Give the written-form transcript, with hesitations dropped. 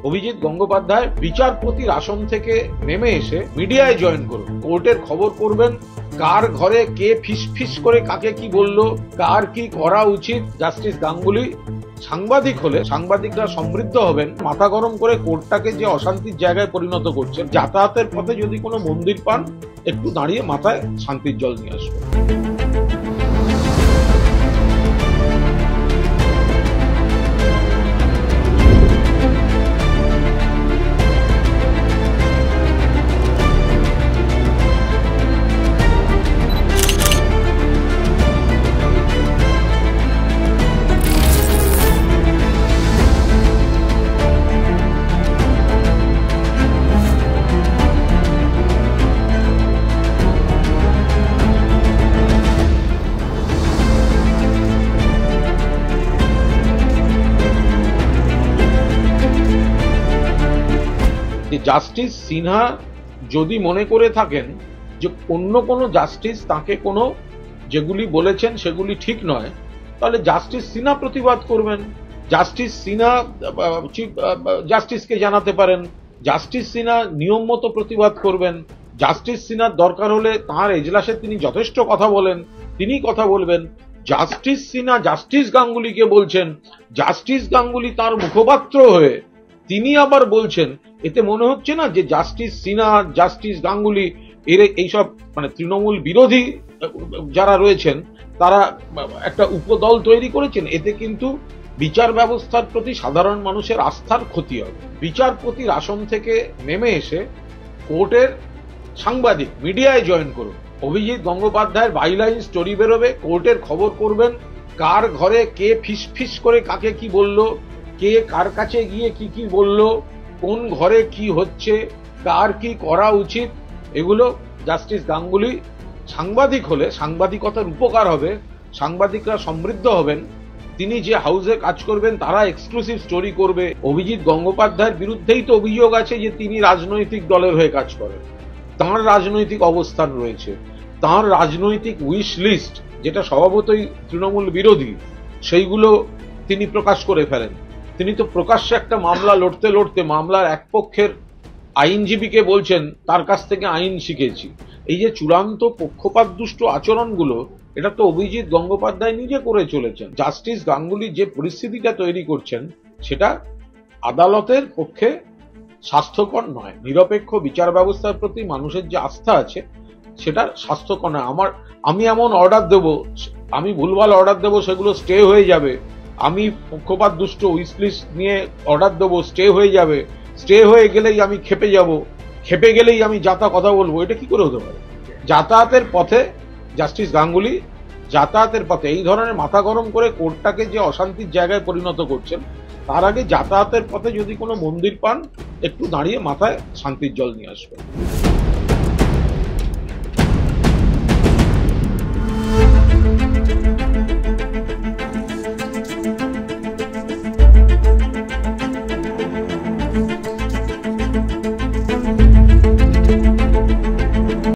অভিজিৎ গঙ্গোপাধ্যায় বিচারপতির আসন থেকে নেমে এসে মিডিয়ায় জয়েন করুন, কোর্টের খবর করবেন, কার ঘরে কে ফিস করে কাকে কি বলল, কার কি করা উচিত। জাস্টিস গাঙ্গুলি সাংবাদিক হলে সাংবাদিকরা সমৃদ্ধ হবেন। মাথা গরম করে কোর্টটাকে যে অশান্তির জায়গায় পরিণত করছেন, যাতায়াতের পথে যদি কোনো মন্দির পান, একটু দাঁড়িয়ে মাথায় শান্তির জল নিয়ে আসবেন। জাস্টিস সিনহা যদি মনে করে থাকেন যে অন্য কোনো জাস্টিস তাকে কোনো যেগুলি বলেছেন সেগুলি ঠিক নয়, তাহলে জাস্টিস সিনহা প্রতিবাদ করবেন। জাস্টিস সিনহা জাস্টিসকে জানাতে পারেন, জাস্টিস সিনহা নিয়ম মতো প্রতিবাদ করবেন। জাস্টিস সিনহার দরকার হলে তাঁর এজলাসে তিনি যথেষ্ট কথা বলেন, তিনি কথা বলবেন। জাস্টিস সিনহা জাস্টিস গাঙ্গুলিকে বলছেন, জাস্টিস গাঙ্গুলি তার মুখপাত্র হয়ে তিনি আবার বলছেন। এতে মনে হচ্ছে না যে জাস্টিস সিনহা জাস্টিস গাঙ্গুলি এর এইসব মানে তৃণমূল বিরোধী যারা রয়েছেন তারা একটা উপদল তৈরি করেছেন? এতে কিন্তু বিচার ব্যবস্থার প্রতি সাধারণ মানুষের আস্থার ক্ষতি হবে। বিচারপতির আসন থেকে নেমে এসে কোর্টের সাংবাদিক মিডিয়ায় জয়েন করুন। অভিজিৎ গঙ্গোপাধ্যায়ের বাইলাইন স্টোরি বেরোবে, কোর্টের খবর করবেন, কার ঘরে কে ফিস করে কাকে কি বলল, কে কার কাছে গিয়ে কি কি বলল, কোন ঘরে কি হচ্ছে, কার কি করা উচিত, এগুলো জাস্টিস গাঙ্গুলি সাংবাদিক হলে সাংবাদিকতার উপকার হবে, সাংবাদিকরা সমৃদ্ধ হবেন। তিনি যে হাউসে কাজ করবেন তারা এক্সক্লুসিভ স্টোরি করবে। অভিজিৎ গঙ্গোপাধ্যায়ের বিরুদ্ধেই তো অভিযোগ আছে যে তিনি রাজনৈতিক দলের হয়ে কাজ করেন, তাঁর রাজনৈতিক অবস্থান রয়েছে, তাঁর রাজনৈতিক উইশ লিস্ট যেটা স্বভাবতই তৃণমূল বিরোধী, সেইগুলো তিনি প্রকাশ করে ফেলেন। তিনি তো প্রকাশ্যে একটা মামলা লড়তে লড়তে মামলার এক পক্ষের আইনজীবীকে বলছেন তার কাছ থেকে আইন শিখেছি। এই যে চূড়ান্ত পক্ষপাতদুষ্ট আচরণগুলো, এটা তো অভিজিৎ গঙ্গোপাধ্যায় নিজে করে চলেছেন। জাস্টিস গাঙ্গুলি যে পরিস্থিতিটা তৈরি করছেন সেটা আদালতের পক্ষে স্বাস্থ্যকর নয়। নিরপেক্ষ বিচার ব্যবস্থার প্রতি মানুষের যে আস্থা আছে সেটা স্বাস্থ্যকর নয়। আমি এমন অর্ডার দেব, আমি ভুলভাল অর্ডার দেব, সেগুলো স্টে হয়ে যাবে। আমি পক্ষপাত দুষ্ট উইশলিস্ট নিয়ে অর্ডার দেবো, স্টে হয়ে যাবে। স্টে হয়ে গেলেই আমি খেপে যাব, খেপে গেলেই আমি কথা বলবো। এটা কি করে হতে পারে? যাতায়াতের পথে জাস্টিস গাঙ্গুলি যাতায়াতের পথে এই ধরনের মাথা গরম করে কোর্টটাকে যে অশান্তির জায়গায় পরিণত করছেন, তার আগে যাতায়াতের পথে যদি কোনো মন্দির পান, একটু দাঁড়িয়ে মাথায় শান্তির জল নিয়ে আসবেন।